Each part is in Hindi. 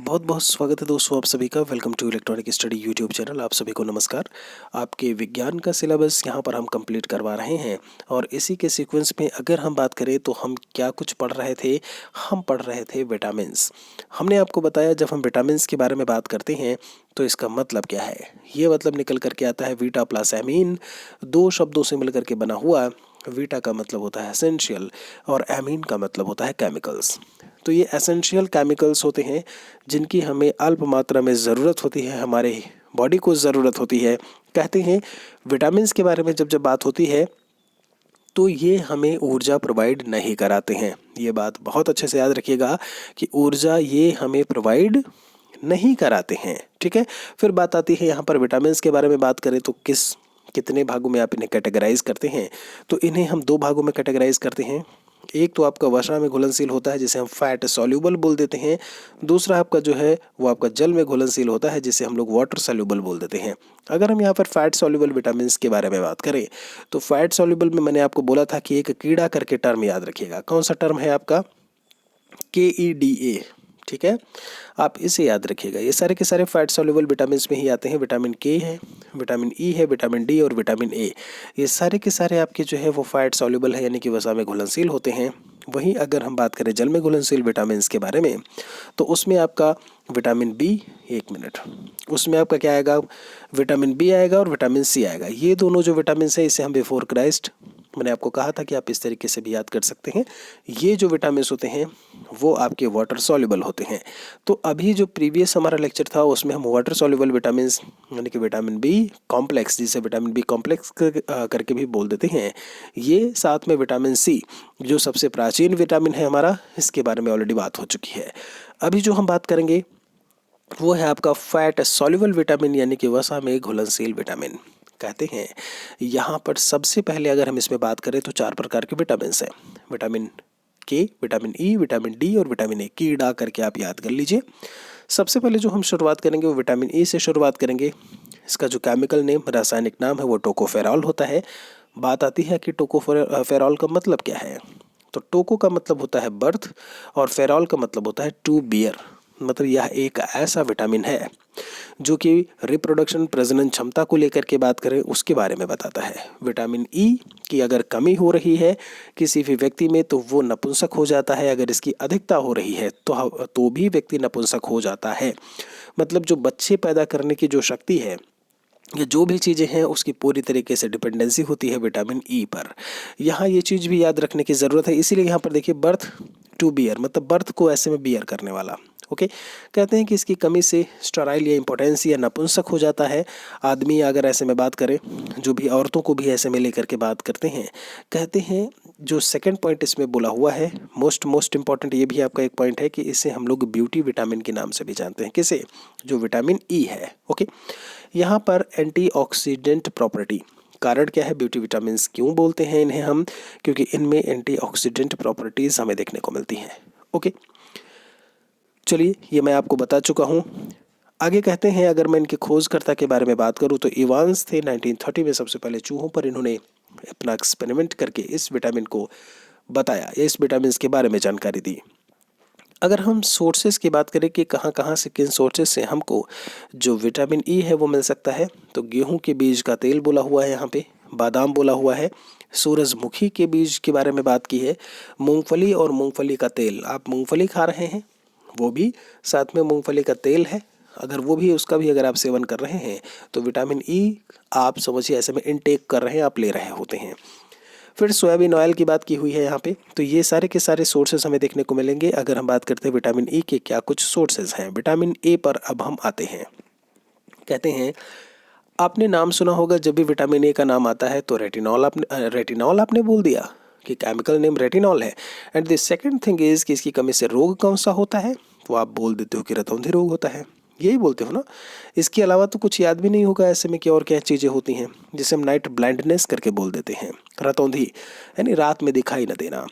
बहुत बहुत स्वागत है दोस्तों आप सभी का। Welcome to electronic study YouTube channel. आप सभी को नमस्कार। आपके विज्ञान का सिलेबस यहाँ पर हम कंप्लीट करवा रहे हैं और इसी के सीक्वेंस में अगर हम बात करें तो हम क्या कुछ पढ़ रहे थे। हम पढ़ रहे थे विटामिन्स। हमने आपको बताया जब हम विटामिन्स के बारे में बात करते हैं तो इसका मतलब क्या है। ये मतलब निकल करके आता है वीटा प्लस एमीन, दो शब्दों से मिल करके बना हुआ। वीटा का मतलब होता है एसेंशियल और एमीन का मतलब होता है केमिकल्स। तो ये एसेंशियल केमिकल्स होते हैं जिनकी हमें अल्प मात्रा में ज़रूरत होती है, हमारे बॉडी को ज़रूरत होती है। कहते हैं विटामिन्स के बारे में जब जब बात होती है तो ये हमें ऊर्जा प्रोवाइड नहीं कराते हैं। ये बात बहुत अच्छे से याद रखिएगा कि ऊर्जा ये हमें प्रोवाइड नहीं कराते हैं। ठीक है। फिर बात आती है यहाँ पर विटामिन्स के बारे में बात करें तो कितने भागों में आप इन्हें कैटेगराइज करते हैं। तो इन्हें हम दो भागों में कैटेगराइज करते हैं। एक तो आपका वसा में घुलनशील होता है जिसे हम फैट सॉल्यूबल बोल देते हैं। दूसरा आपका जो है वो आपका जल में घुलनशील होता है जिसे हम लोग वाटर सॉल्यूबल बोल देते हैं। अगर हम यहाँ पर फैट सॉल्यूबल विटामिन्स के बारे में बात करें तो फैट सॉल्यूबल में मैंने आपको बोला था कि एक कीड़ा करके टर्म याद रखिएगा। कौन सा टर्म है आपका? KEDA। ठीक है, आप इसे याद रखिएगा। ये सारे के सारे फैट सॉल्युबल विटामिन में ही आते हैं। विटामिन के है, विटामिन ई है, विटामिन डी और विटामिन ए। ये सारे के सारे आपके जो है वो फैट सॉल्युबल है, यानी कि वसा में घुलनशील होते हैं। वहीं अगर हम बात करें जल में घुलनशील विटामिन के बारे में तो उसमें आपका विटामिन बी, एक मिनट, उसमें आपका क्या आएगा? विटामिन बी आएगा और विटामिन सी आएगा। ये दोनों जो विटामिन है इसे हम बिफोर क्राइस्ट, मैंने आपको कहा था कि आप इस तरीके से भी याद कर सकते हैं। ये जो विटामिन होते हैं वो आपके वाटर सॉल्युबल होते हैं। तो अभी जो प्रीवियस हमारा लेक्चर था उसमें हम वाटर सॉल्युबल विटामिन यानी कि विटामिन बी कॉम्प्लेक्स, जिसे विटामिन बी कॉम्प्लेक्स करके भी बोल देते हैं, ये साथ में विटामिन सी जो सबसे प्राचीन विटामिन है हमारा, इसके बारे में ऑलरेडी बात हो चुकी है। अभी जो हम बात करेंगे वो है आपका फैट सॉल्युबल विटामिन यानी कि वसा में घुलनशील विटामिन। कहते हैं यहाँ पर सबसे पहले अगर हम इसमें बात करें तो चार प्रकार के विटामिन हैं। विटामिन के, विटामिन ई, विटामिन डी और विटामिन ए। कीड़ा करके आप याद कर लीजिए। सबसे पहले जो हम शुरुआत करेंगे वो विटामिन ई से शुरुआत करेंगे। इसका जो केमिकल नेम, रासायनिक नाम है वो टोकोफेरॉल होता है। बात आती है कि टोकोफेरॉल का मतलब क्या है। तो टोको का मतलब होता है बर्थ और फेरॉल का मतलब होता है टू बियर। मतलब यह एक ऐसा विटामिन है जो कि रिप्रोडक्शन, प्रजनन क्षमता को लेकर के बात करें उसके बारे में बताता है। विटामिन ई की अगर कमी हो रही है किसी भी व्यक्ति में तो वो नपुंसक हो जाता है। अगर इसकी अधिकता हो रही है तो भी व्यक्ति नपुंसक हो जाता है। मतलब जो बच्चे पैदा करने की जो शक्ति है, ये जो भी चीज़ें हैं उसकी पूरी तरीके से डिपेंडेंसी होती है विटामिन ई पर। यहाँ ये चीज़ भी याद रखने की ज़रूरत है। इसीलिए यहाँ पर देखिए बर्थ टू बियर, मतलब बर्थ को ऐसे में बियर करने वाला। ओके। कहते हैं कि इसकी कमी से स्टराइल या इम्पोर्टेंस या नपुंसक हो जाता है आदमी। अगर ऐसे में बात करें, जो भी औरतों को भी ऐसे में लेकर के बात करते हैं, कहते हैं जो सेकंड पॉइंट इसमें बोला हुआ है, मोस्ट इम्पॉर्टेंट ये भी आपका एक पॉइंट है कि इसे हम लोग ब्यूटी विटामिन के नाम से भी जानते हैं। किसे? जो विटामिन ई है। ओके। यहाँ पर एंटीऑक्सीडेंट प्रॉपर्टी, कारण क्या है, ब्यूटी विटामिन क्यों बोलते हैं इन्हें हम? क्योंकि इनमें एंटीऑक्सीडेंट प्रॉपर्टीज हमें देखने को मिलती हैं। ओके, चलिए ये मैं आपको बता चुका हूँ। आगे कहते हैं अगर मैं इनके खोजकर्ता के बारे में बात करूँ तो इवांस थे। 1930 में सबसे पहले चूहों पर इन्होंने अपना एक्सपेरिमेंट करके इस विटामिन को बताया या इस विटामिन के बारे में जानकारी दी। अगर हम सोर्सेज की बात करें कि कहाँ कहाँ से, किन सोर्सेज से हमको जो विटामिन ई है वो मिल सकता है, तो गेहूं के बीज का तेल बोला हुआ है, यहाँ पे बादाम बोला हुआ है, सूरजमुखी के बीज के बारे में बात की है, मूंगफली और मूंगफली का तेल, आप मूंगफली खा रहे हैं वो भी साथ में मूंगफली का तेल है, अगर वो भी उसका भी अगर आप सेवन कर रहे हैं तो विटामिन ई आप समझिए ऐसे में इनटेक कर रहे हैं, आप ले रहे होते हैं। फिर सोयाबीन ऑयल की बात की हुई है यहाँ पे। तो ये सारे के सारे सोर्सेज हमें देखने को मिलेंगे। अगर हम बात करते हैं विटामिन ई के क्या कुछ सोर्सेज हैं, विटामिन ए पर अब हम आते हैं। कहते हैं आपने नाम सुना होगा, जब भी विटामिन ए का नाम आता है तो रेटिनॉल आपने बोल दिया कि केमिकल नेम रेटिनॉल है। And the second thing is कि इसकी कमी से रोग कौन सा होता है, वो आप बोल देते हो कि रतौंधी रोग होता है, यही बोलते हो ना। इसके अलावा तो कुछ याद भी नहीं होगा ऐसे में कि और क्या चीज़ें होती हैं, जिसे हम नाइट ब्लाइंडनेस करके बोल देते हैं, रतौंधी यानी रात में दिखाई न देना।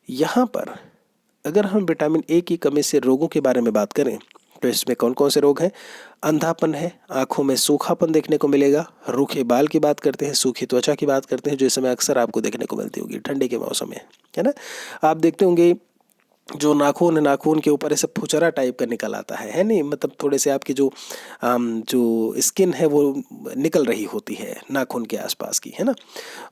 यहाँ पर अगर हम विटामिन ए की कमी से रोगों के बारे में बात करें तो इसमें कौन कौन से रोग हैं? अंधापन है, आंखों में सूखापन देखने को मिलेगा, रूखे बाल की बात करते हैं, सूखी त्वचा की बात करते हैं, जो इस समय अक्सर आपको देखने को मिलती होगी ठंडी के मौसम में, है ना। आप देखते होंगे जो नाखून है, नाखून के ऊपर ऐसे फुचरा टाइप का निकल आता है नहीं, मतलब थोड़े से आपकी जो स्किन है वो निकल रही होती है नाखून के आसपास की, है ना।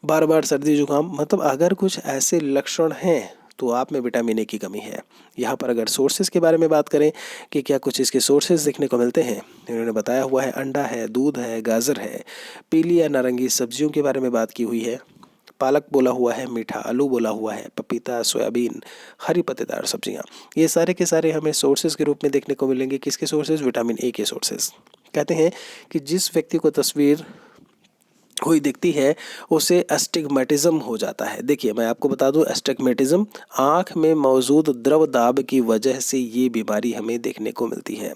बार बार सर्दी जुकाम, मतलब अगर कुछ ऐसे लक्षण हैं तो आप में विटामिन ए की कमी है। यहाँ पर अगर सोर्सेज के बारे में बात करें कि क्या कुछ इसके सोर्सेज देखने को मिलते हैं, इन्होंने बताया हुआ है अंडा है, दूध है, गाजर है, पीली या नारंगी सब्जियों के बारे में बात की हुई है, पालक बोला हुआ है, मीठा आलू बोला हुआ है, पपीता, सोयाबीन, हरी पत्तेदार सब्जियां, ये सारे के सारे हमें सोर्सेज के रूप में देखने को मिलेंगे। किसके सोर्सेज? विटामिन ए के सोर्सेज। कहते हैं कि जिस व्यक्ति को तस्वीर हुई दिखती है उसे एस्टिग्मेटिज्म हो जाता है। देखिए मैं आपको बता दूं, एस्टिग्मेटिज्म आँख में मौजूद द्रव दाब की वजह से ये बीमारी हमें देखने को मिलती है।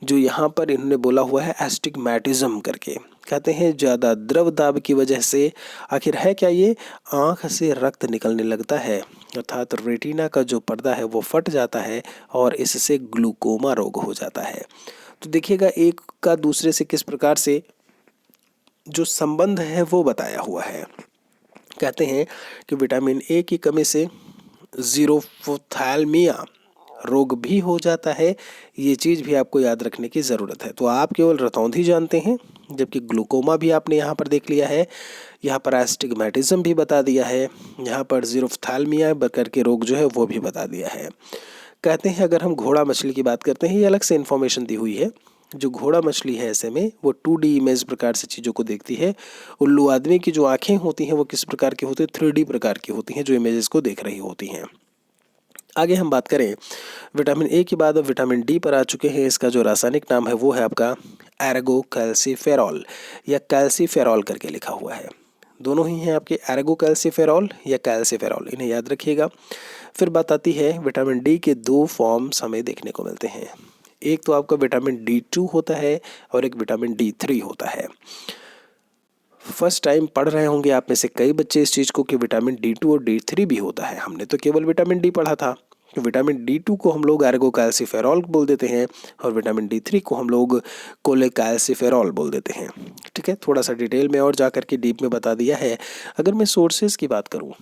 जो यहाँ पर इन्होंने बोला हुआ है एस्टिग्मेटिज्म करके, कहते हैं ज़्यादा द्रव दाब की वजह से, आखिर है क्या ये? आँख से रक्त निकलने लगता है, अर्थात रेटिना का जो पर्दा है वो फट जाता है और इससे ग्लूकोमा रोग हो जाता है। तो देखिएगा एक का दूसरे से किस प्रकार से जो संबंध है वो बताया हुआ है। कहते हैं कि विटामिन ए की कमी से जीरोफ्थैल्मिया रोग भी हो जाता है। ये चीज़ भी आपको याद रखने की ज़रूरत है। तो आप केवल रतौंधी जानते हैं, जबकि ग्लूकोमा भी आपने यहाँ पर देख लिया है, यहाँ पर एस्टिग्मेटिज्म भी बता दिया है, यहाँ पर जीरोफ्थैल्मिया करके रोग जो है वो भी बता दिया है। कहते हैं अगर हम घोड़ा मछली की बात करते हैं, ये अलग से इन्फॉर्मेशन दी हुई है। जो घोड़ा मछली है ऐसे में वो 2D इमेज प्रकार से चीज़ों को देखती है। उल्लू आदमी की जो आंखें होती हैं वो किस प्रकार की होती है? 3D प्रकार की होती हैं, जो इमेजेस को देख रही होती हैं। आगे हम बात करें विटामिन ए के बाद अब विटामिन डी पर आ चुके हैं। इसका जो रासायनिक नाम है वो है आपका एर्गो कैल्सीफेरॉल या कैल्सीफेरॉल करके लिखा हुआ है। दोनों ही हैं आपके, एर्गो कैल्सीफेरॉल या कैल्सीफेरॉल, इन्हें याद रखिएगा। फिर बात आती है विटामिन डी के 2 फॉर्म्स हमें देखने को मिलते हैं। एक तो आपका विटामिन D2 होता है और एक विटामिन D3 होता है। फर्स्ट टाइम पढ़ रहे होंगे आप में से कई बच्चे इस चीज़ को कि विटामिन D2 और D3 भी होता है। हमने तो केवल विटामिन डी पढ़ा था। विटामिन D2 को हम लोग एर्गो कैल्सीफेरॉल बोल देते हैं और विटामिन D3 को हम लोग कोलेकैल्सीफेरॉल बोल देते हैं। ठीक है, थोड़ा सा डिटेल में और जाकर के डीप में बता दिया है। अगर मैं सोर्सेज की बात करूँ,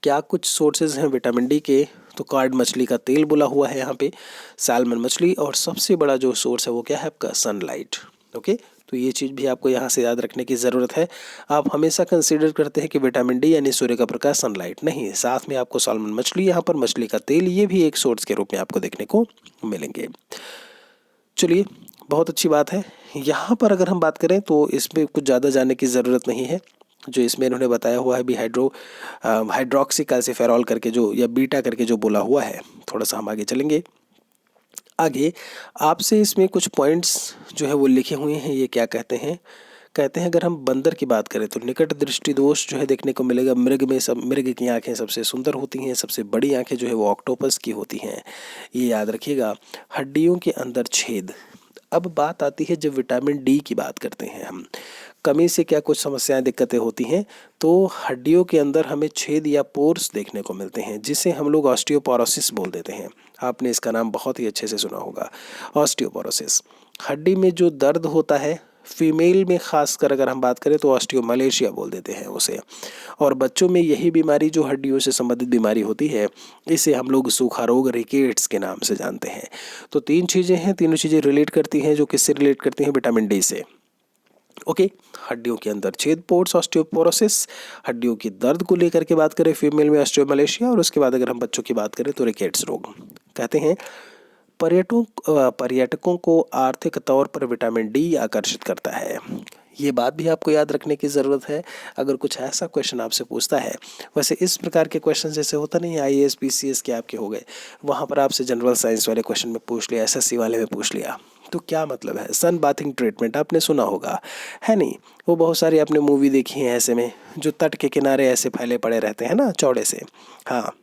क्या कुछ सोर्सेज हैं विटामिन डी के, तो कार्ड मछली का तेल बोला हुआ है यहाँ पे, सैल्मन मछली, और सबसे बड़ा जो सोर्स है वो क्या है आपका? सनलाइट। ओके, तो ये चीज़ भी आपको यहाँ से याद रखने की ज़रूरत है। आप हमेशा कंसीडर करते हैं कि विटामिन डी यानी सूर्य का प्रकाश, सनलाइट नहीं, साथ में आपको सैल्मन मछली, यहाँ पर मछली का तेल, ये भी एक सोर्स के रूप में आपको देखने को मिलेंगे। चलिए, बहुत अच्छी बात है। यहाँ पर अगर हम बात करें तो इसमें कुछ ज़्यादा जानने की ज़रूरत नहीं है। जो इसमें इन्होंने बताया हुआ है भी हाइड्रोक्सी कैल्सीफेरॉल करके जो, या बीटा करके जो बोला हुआ है। थोड़ा सा हम आगे चलेंगे। आगे आपसे इसमें कुछ पॉइंट्स जो है वो लिखे हुए हैं। ये क्या कहते हैं? कहते हैं अगर हम बंदर की बात करें तो निकट दृष्टि दोष जो है देखने को मिलेगा। मृग की आंखें सबसे सुंदर होती हैं। सबसे बड़ी आंखें जो है वो ऑक्टोपस की होती हैं, ये याद रखिएगा। हड्डियों के अंदर छेद। अब बात आती है जब विटामिन डी की बात करते हैं हम, कमी से क्या कुछ समस्याएं दिक्कतें होती हैं, तो हड्डियों के अंदर हमें छेद या पोर्स देखने को मिलते हैं, जिसे हम लोग ऑस्टियोपोरोसिस बोल देते हैं। आपने इसका नाम बहुत ही अच्छे से सुना होगा, ऑस्टियोपोरोसिस। हड्डी में जो दर्द होता है, फीमेल में खासकर अगर हम बात करें तो ऑस्टियोमलेशिया बोल देते हैं उसे, और बच्चों में यही बीमारी जो हड्डियों से संबंधित बीमारी होती है, इसे हम लोग सूखा रोग, रिकेट्स के नाम से जानते हैं। तो 3 चीज़ें हैं, तीनों चीज़ें रिलेट करती हैं, जो किससे रिलेट करती हैं? विटामिन डी से। ओके, हड्डियों के अंदर छेद, पोर्स, ऑस्टियोपोरोसिस, हड्डियों की दर्द को लेकर के बात करें फीमेल में ऑस्टियोमलेशिया, और उसके बाद अगर हम बच्चों की बात करें तो रिकेट्स रोग। कहते हैं पर्यटकों को आर्थिक तौर पर विटामिन डी आकर्षित करता है। ये बात भी आपको याद रखने की ज़रूरत है अगर कुछ ऐसा क्वेश्चन आपसे पूछता है। वैसे इस प्रकार के क्वेश्चन जैसे होता नहीं है IAS PCS के आपके हो गए, वहाँ पर आपसे जनरल साइंस वाले क्वेश्चन में पूछ लिया, SSC वाले में पूछ लिया, तो क्या मतलब है? सन बाथिंग ट्रीटमेंट आपने सुना होगा, है नहीं? वो बहुत सारी आपने मूवी देखी है ऐसे में, जो तट के किनारे ऐसे फैले पड़े रहते हैं ना चौड़े से, हाँ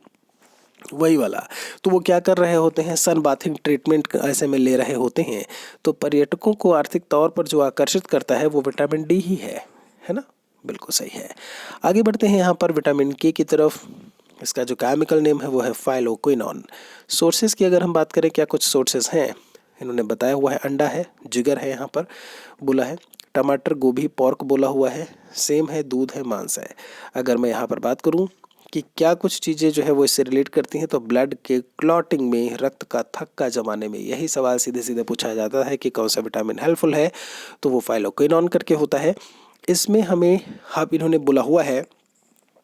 वही वाला। तो वो क्या कर रहे होते हैं? सन बाथिंग ट्रीटमेंट ऐसे में ले रहे होते हैं। तो पर्यटकों को आर्थिक तौर पर जो आकर्षित करता है वो विटामिन डी ही है ना? बिल्कुल सही है। आगे बढ़ते हैं यहाँ पर विटामिन के की तरफ। इसका जो केमिकल नेम है वो है फाइलोक्विनोन। सोर्सेज की अगर हम बात करें, क्या कुछ सोर्सेज हैं? इन्होंने बताया हुआ है अंडा है, जिगर है, यहाँ पर बोला है, टमाटर, गोभी, पोर्क बोला हुआ है, सेम है, दूध है, मांस है। अगर मैं यहाँ पर बात करूँ कि क्या कुछ चीज़ें जो है वो इससे रिलेट करती हैं। तो ब्लड के क्लॉटिंग में, रक्त का थक्का जमाने में, यही सवाल सीधे सीधे पूछा जाता है कि कौन सा विटामिन हेल्पफुल है। तो वो फाइलोक्विनोन करके होता है। इसमें हमें इन्होंने बोला हुआ है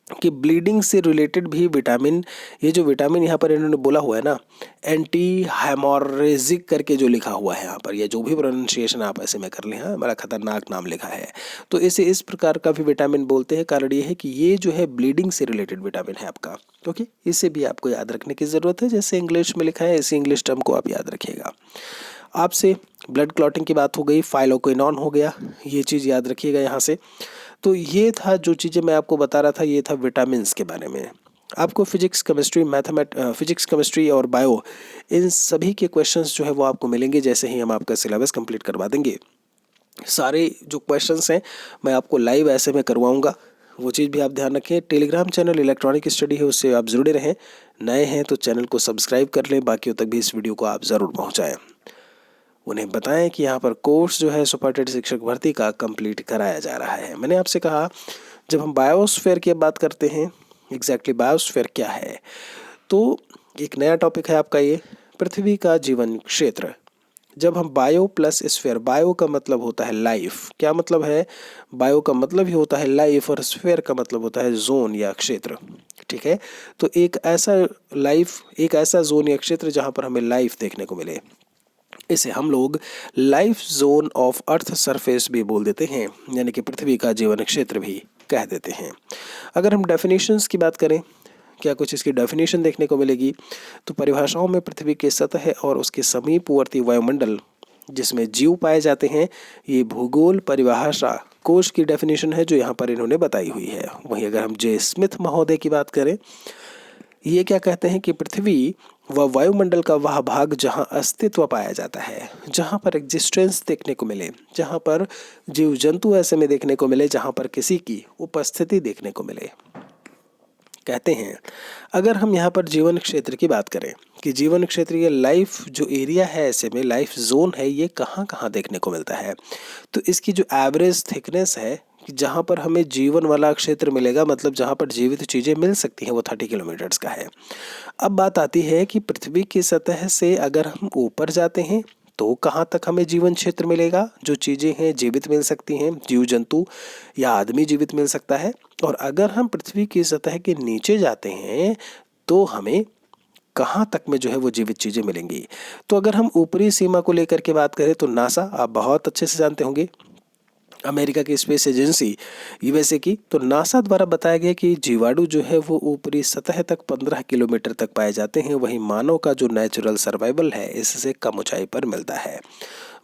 कि ब्लीडिंग से रिलेटेड भी विटामिन, ये जो विटामिन यहाँ पर इन्होंने बोला हुआ है ना, एंटी हेमोरेजिक करके जो लिखा हुआ है यहाँ पर, या जो भी प्रोनाउंसिएशन आप ऐसे में कर लें, हाँ बड़ा खतरनाक नाम लिखा है, तो इसे इस प्रकार का भी विटामिन बोलते हैं। कारण ये है कि ये जो है ब्लीडिंग से रिलेटेड विटामिन है आपका। ओके, इसे भी आपको याद रखने की ज़रूरत है। जैसे इंग्लिश में लिखा है, इसी इंग्लिश टर्म को आप याद रखिएगा। आपसे ब्लड क्लॉटिंग की बात हो गई, फाइलोक्विनोन हो गया, ये चीज़ याद रखिएगा यहाँ से। तो ये था जो चीज़ें मैं आपको बता रहा था, ये था विटामिन्स के बारे में। आपको फिजिक्स, केमिस्ट्री और बायो, इन सभी के क्वेश्चंस जो है वो आपको मिलेंगे जैसे ही हम आपका सिलेबस कंप्लीट करवा देंगे। सारे जो क्वेश्चंस हैं मैं आपको लाइव ऐसे में करवाऊंगा, वो चीज़ भी आप ध्यान रखें। टेलीग्राम चैनल इलेक्ट्रॉनिक स्टडी है, उससे आप जुड़े रहें। नए हैं तो चैनल को सब्सक्राइब कर लें, बाकियों तक भी इस वीडियो को आप ज़रूर पहुँचाएँ। उन्हें बताएं कि यहाँ पर कोर्स जो है सुपरटेड शिक्षक भर्ती का कंप्लीट कराया जा रहा है। मैंने आपसे कहा, जब हम बायोस्फीयर की बात करते हैं, एग्जैक्टली बायोस्फीयर क्या है, तो एक नया टॉपिक है आपका ये, पृथ्वी का जीवन क्षेत्र। जब हम बायो प्लस स्फीयर, बायो का मतलब होता है लाइफ, क्या मतलब है, बायो का मतलब ही होता है लाइफ, और स्फीयर का मतलब होता है जोन या क्षेत्र। ठीक है, तो एक ऐसा लाइफ, एक ऐसा जोन या क्षेत्र जहाँ पर हमें लाइफ देखने को मिले, इसे हम लोग life zone of earth surface भी बोल देते हैं, यानी कि पृथ्वी का जीवन क्षेत्र भी कह देते हैं। अगर हम डेफिनेशंस की बात करें, क्या कुछ इसकी डेफिनेशन देखने को मिलेगी, तो परिभाषाओं में पृथ्वी के सतह और उसके समीपवर्ती वायुमंडल जिसमें जीव पाए जाते हैं, ये भूगोल परिभाषा कोश की डेफिनेशन है जो यहाँ पर इन्होंने बताई हुई है। वहीं अगर हम जे स्मिथ महोदय की बात करें, ये क्या कहते हैं कि पृथ्वी व वायुमंडल का वह भाग जहाँ अस्तित्व पाया जाता है, जहाँ पर एग्जिस्टेंस देखने को मिले, जहाँ पर जीव जंतु ऐसे में देखने को मिले, जहाँ पर किसी की उपस्थिति देखने को मिले, कहते हैं। अगर हम यहाँ पर जीवन क्षेत्र की बात करें कि जीवन क्षेत्र, ये लाइफ जो एरिया है, ऐसे में लाइफ जोन है, ये कहाँ कहाँ देखने को मिलता है, तो इसकी जो एवरेज थिकनेस है कि जहाँ पर हमें जीवन वाला क्षेत्र मिलेगा, मतलब जहाँ पर जीवित चीज़ें मिल सकती हैं, वो 30 किलोमीटर्स का है। अब बात आती है कि पृथ्वी की सतह से अगर हम ऊपर जाते हैं तो कहाँ तक हमें जीवन क्षेत्र मिलेगा, जो चीज़ें हैं जीवित मिल सकती हैं, जीव जंतु या आदमी जीवित मिल सकता है। और अगर हम पृथ्वी की सतह के नीचे जाते हैं तो हमें कहाँ तक में जो है वो जीवित चीज़ें मिलेंगी। तो अगर हम ऊपरी सीमा को लेकर के बात करें तो नासा, आप बहुत अच्छे से जानते होंगे, अमेरिका की स्पेस एजेंसी यूएसए की, तो नासा द्वारा बताया गया कि जीवाणु जो है वो ऊपरी सतह तक 15 किलोमीटर तक पाए जाते हैं। वहीं मानव का जो नेचुरल सर्वाइवल है इससे कम ऊंचाई पर मिलता है।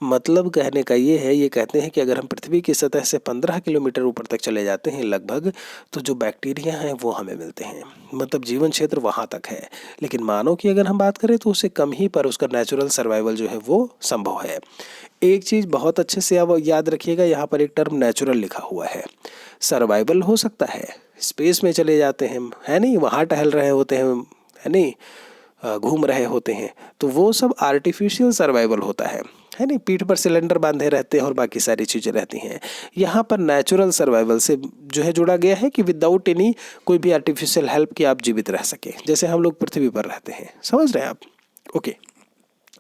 मतलब कहने का ये है, ये कहते हैं कि अगर हम पृथ्वी की सतह से 15 किलोमीटर ऊपर तक चले जाते हैं लगभग, तो जो बैक्टीरिया हैं वो हमें मिलते हैं, मतलब जीवन क्षेत्र वहाँ तक है। लेकिन मानव की अगर हम बात करें तो उससे कम ही पर उसका नेचुरल सर्वाइवल जो है वो संभव है। एक चीज़ बहुत अच्छे से आप याद रखिएगा, यहाँ पर एक टर्म नेचुरल लिखा हुआ है। सर्वाइवल हो सकता है, स्पेस में चले जाते हैं, है नहीं, वहाँ टहल रहे होते हैं, है नहीं, घूम रहे होते हैं, तो वो सब आर्टिफिशियल सर्वाइवल होता है नहीं, पीठ पर सिलेंडर बांधे रहते हैं और बाकी सारी चीज़ें रहती हैं। यहाँ पर नेचुरल सर्वाइवल से जो है जुड़ा गया है कि विदाउट एनी कोई भी आर्टिफिशियल हेल्प कि आप जीवित रह सकें, जैसे हम लोग पृथ्वी पर रहते हैं। समझ रहे हैं आप? ओके।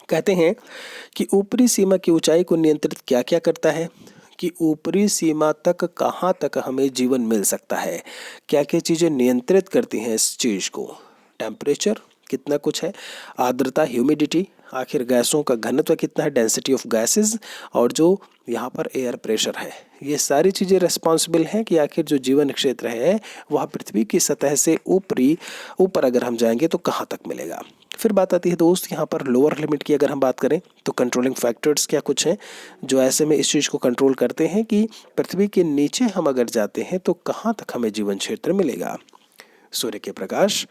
कहते हैं कि ऊपरी सीमा की ऊंचाई को नियंत्रित क्या क्या करता है, कि ऊपरी सीमा तक कहाँ तक हमें जीवन मिल सकता है, क्या क्या चीज़ें नियंत्रित करती हैं इस चीज़ को। टेम्परेचर कितना कुछ है, आर्द्रता, ह्यूमिडिटी, आखिर गैसों का घनत्व कितना है, डेंसिटी ऑफ गैसेस, और जो यहाँ पर एयर प्रेशर है, ये सारी चीज़ें रिस्पॉन्सिबल हैं कि आखिर जो जीवन क्षेत्र है वह पृथ्वी की सतह से ऊपर अगर हम जाएंगे तो कहाँ तक मिलेगा। फिर बात आती है दोस्त यहाँ पर लोअर लिमिट की, अगर हम बात करें तो कंट्रोलिंग फैक्टर्स क्या कुछ हैं जो ऐसे में इस चीज़ को कंट्रोल करते हैं कि पृथ्वी के नीचे हम अगर जाते हैं तो कहाँ तक हमें जीवन क्षेत्र मिलेगा। सूर्य के प्रकाश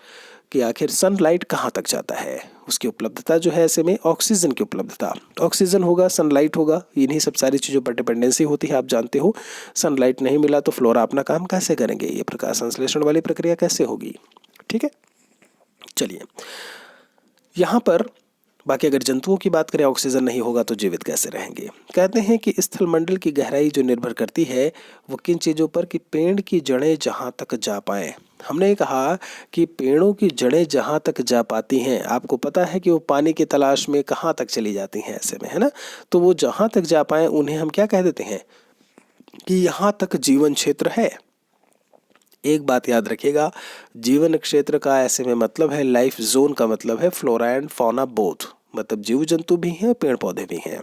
कि आखिर सनलाइट कहाँ तक जाता है, उसकी उपलब्धता जो है, ऐसे में ऑक्सीजन की उपलब्धता, ऑक्सीजन होगा सनलाइट होगा, इन्हीं सब सारी चीज़ों पर डिपेंडेंसी होती है। आप जानते हो सनलाइट नहीं मिला तो फ्लोरा अपना काम कैसे करेंगे, ये प्रकाश संश्लेषण वाली प्रक्रिया कैसे होगी। ठीक है, चलिए यहाँ पर बाकी अगर जंतुओं की बात करें, ऑक्सीजन नहीं होगा तो जीवित कैसे रहेंगे। कहते हैं कि स्थलमंडल की गहराई जो निर्भर करती है वो किन चीज़ों पर, कि पेड़ की जड़ें जहाँ तक जा पाएँ। हमने कहा कि पेड़ों की जड़ें जहाँ तक जा पाती हैं, आपको पता है कि वो पानी की तलाश में कहाँ तक चली जाती हैं ऐसे में, है ना। तो वो जहाँ तक जा पाएँ उन्हें हम क्या कह देते हैं कि यहाँ तक जीवन क्षेत्र है। एक बात याद रखिएगा, जीवन क्षेत्र का ऐसे में मतलब है, लाइफ जोन का मतलब है फ्लोरा एंड फौना बोथ, मतलब जीव जंतु भी हैं पेड़ पौधे भी हैं।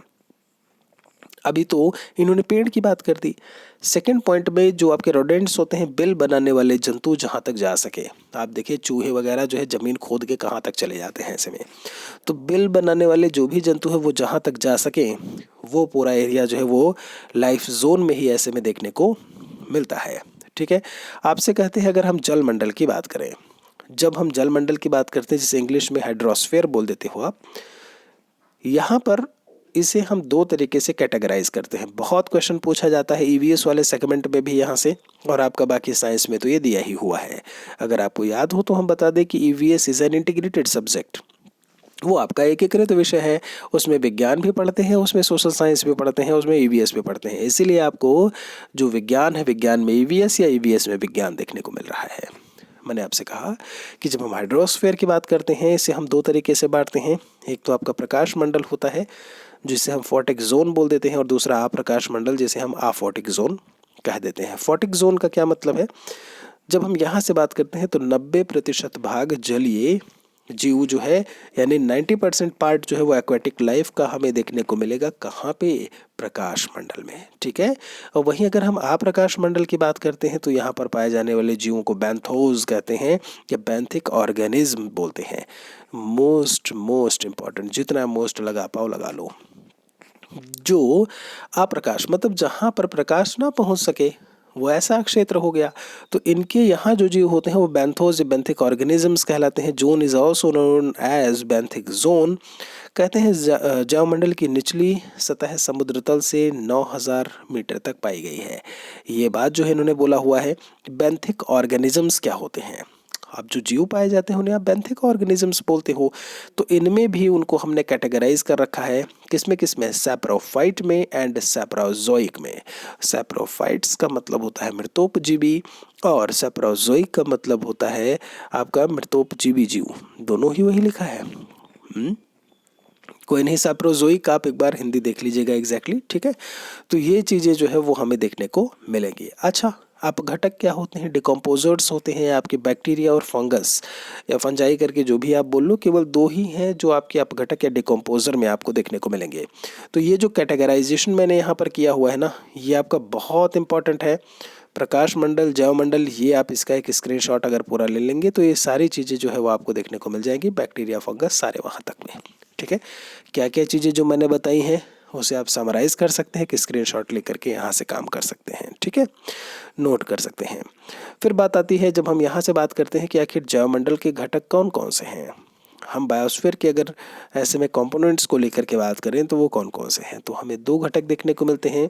अभी तो इन्होंने पेड़ की बात कर दी। सेकंड पॉइंट में जो आपके रोडेंट्स होते हैं, बिल बनाने वाले जंतु जहाँ तक जा सके। आप देखिए चूहे वगैरह जो है ज़मीन खोद के कहाँ तक चले जाते हैं ऐसे में। तो बिल बनाने वाले जो भी जंतु है वो जहाँ तक जा सके, वो पूरा एरिया जो है वो लाइफ जोन में ही ऐसे में देखने को मिलता है। ठीक है, आपसे कहते हैं अगर हम जल मंडल की बात करें, जब हम जल मंडल की बात करते हैं जिसे इंग्लिश में हाइड्रोस्फीयर बोल देते हो आप, यहाँ पर इसे हम दो तरीके से कैटेगराइज करते हैं। बहुत क्वेश्चन पूछा जाता है ईवीएस वाले सेगमेंट में भी यहाँ से, और आपका बाकी साइंस में तो ये दिया ही हुआ है। अगर आपको याद हो तो हम बता दें कि EVS is an integrated subject. वो आपका एकीकृत विषय है, उसमें विज्ञान भी पढ़ते हैं, उसमें सोशल साइंस भी पढ़ते हैं, उसमें ईवीएस भी पढ़ते हैं। इसीलिए आपको जो विज्ञान है, विज्ञान में ईवीएस या ईवीएस में विज्ञान देखने को मिल रहा है। मैंने आपसे कहा कि जब हम हाइड्रोस्फीयर की बात करते हैं, इसे हम दो तरीके से बांटते हैं। एक तो आपका प्रकाश मंडल होता है जिसे हम फोटिक जोन बोल देते हैं, और दूसरा अप्रकाश मंडल जिसे हम अफोटिक जोन कह देते हैं। फोटिक जोन का क्या मतलब है, जब हम यहाँ से बात करते हैं तो 90% भाग जलीय जीव जो है, यानी 90% पार्ट जो है वो एक्वेटिक लाइफ का हमें देखने को मिलेगा। कहाँ पे, प्रकाश मंडल में। ठीक है, और वहीं अगर हम अप्रकाश मंडल की बात करते हैं तो यहाँ पर पाए जाने वाले जीवों को बैंथोज कहते हैं या बैंथिक ऑर्गेनिज्म बोलते हैं। मोस्ट इंपॉर्टेंट, जितना मोस्ट लगा पाओ लगा लो। जो अप्रकाश मतलब जहाँ पर प्रकाश ना पहुँच सके, वो ऐसा क्षेत्र हो गया। तो इनके यहाँ जो जीव होते हैं वो बैंथोज या बैंथिक ऑर्गेनिजम्स कहलाते हैं। Zone is also known as benthic zone. कहते हैं जैवमंडल की निचली सतह समुद्र तल से 9000 मीटर तक पाई गई है। ये बात जो है इन्होंने बोला हुआ है। बैंथिक ऑर्गेनिजम्स क्या होते हैं, अब जो जीव पाए जाते हैं उन्हें आप बैंथिक ऑर्गेनिजम्स बोलते हो। तो इनमें भी उनको हमने कैटेगराइज कर रखा है, किसमें, सैप्रोफाइट में एंड सैप्रोजोइक में। सैप्रोफाइट्स का मतलब होता है मृतोपजीवी, और सैप्रोजोइक का मतलब होता है आपका मृतोपजीवी जीव। दोनों ही वही लिखा है। कोई नहीं, सैप्रोजोइक आप एक बार हिंदी देख लीजिएगा एग्जैक्टली। ठीक है, तो ये चीज़ें जो है वो हमें देखने को मिलेंगी। अच्छा, अपघटक क्या होते हैं, डिकम्पोजर्स होते हैं आपके बैक्टीरिया और फंगस या फंजाई करके जो भी आप बोल लो। केवल दो ही हैं जो आपके अपघटक या डिकम्पोजर में आपको देखने को मिलेंगे। तो ये जो कैटेगराइजेशन मैंने यहाँ पर किया हुआ है ना, ये आपका बहुत इंपॉर्टेंट है। प्रकाश मंडल, जैवमंडल, ये आप इसका एक स्क्रीनशॉट अगर पूरा ले लेंगे तो ये सारी चीज़ें जो है वो आपको देखने को मिल जाएंगी। बैक्टीरिया, फंगस, सारे वहाँ तक में। ठीक है, क्या क्या चीज़ें जो मैंने बताई हैं उसे आप समराइज़ कर सकते हैं कि स्क्रीनशॉट लेकर के यहाँ से काम कर सकते हैं। ठीक है, नोट कर सकते हैं। फिर बात आती है, जब हम यहाँ से बात करते हैं कि आखिर जैवमंडल के घटक कौन कौन से हैं। हम बायोस्फीयर के अगर ऐसे में कंपोनेंट्स को लेकर के बात करें तो वो कौन कौन से हैं, तो हमें दो घटक देखने को मिलते हैं।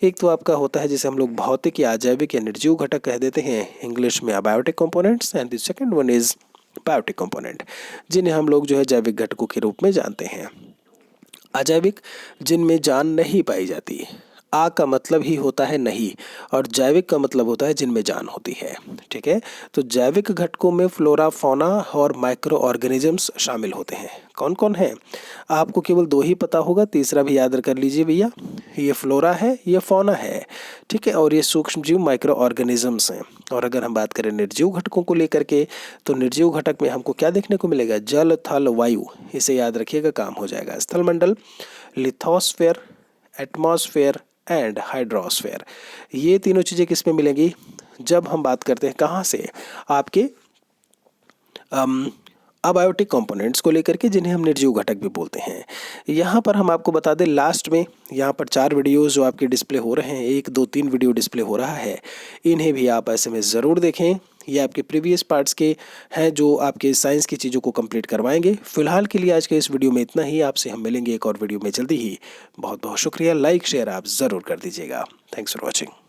एक तो आपका होता है जिसे हम लोग भौतिक या अजैविक या निर्जीव घटक कह देते हैं, इंग्लिश में abiotic components, and the second one is biotic component, जिन्हें हम लोग जो है जैविक घटकों के रूप में जानते हैं। अजैविक, जिनमें जान नहीं पाई जाती। आ का मतलब ही होता है नहीं, और जैविक का मतलब होता है जिनमें जान होती है। ठीक है, तो जैविक घटकों में फ्लोरा, फौना और माइक्रो ऑर्गेनिजम्स शामिल होते हैं। कौन कौन है, आपको केवल दो ही पता होगा, तीसरा भी याद कर लीजिए भैया। ये फ्लोरा है, ये फौना है। ठीक है, और ये सूक्ष्म जीव माइक्रो ऑर्गेनिजम्स हैं। और अगर हम बात करें निर्जीव घटकों को लेकर के, तो निर्जीव घटक में हमको क्या देखने को मिलेगा, जल, थल, वायु। इसे याद रखिएगा, काम हो जाएगा। स्थलमंडल, लिथोस्फेयर, एटमॉस्फेयर एंड हाइड्रोस्फेयर। ये तीनों चीज़ें किस में मिलेंगी, जब हम बात करते हैं कहाँ से, आपके अबायोटिक कंपोनेंट्स को लेकर के, जिन्हें हम निर्जीव घटक भी बोलते हैं। यहाँ पर हम आपको बता दें लास्ट में, यहाँ पर 4 वीडियोस जो आपके डिस्प्ले हो रहे हैं, 1 2 3 वीडियो डिस्प्ले हो रहा है, इन्हें भी आप ऐसे में ज़रूर देखें। ये आपके प्रीवियस पार्ट्स के हैं जो आपके साइंस की चीज़ों को कंप्लीट करवाएंगे। फिलहाल के लिए आज के इस वीडियो में इतना ही। आपसे हम मिलेंगे एक और वीडियो में जल्दी ही। बहुत बहुत शुक्रिया। लाइक शेयर आप ज़रूर कर दीजिएगा। Thanks for watching.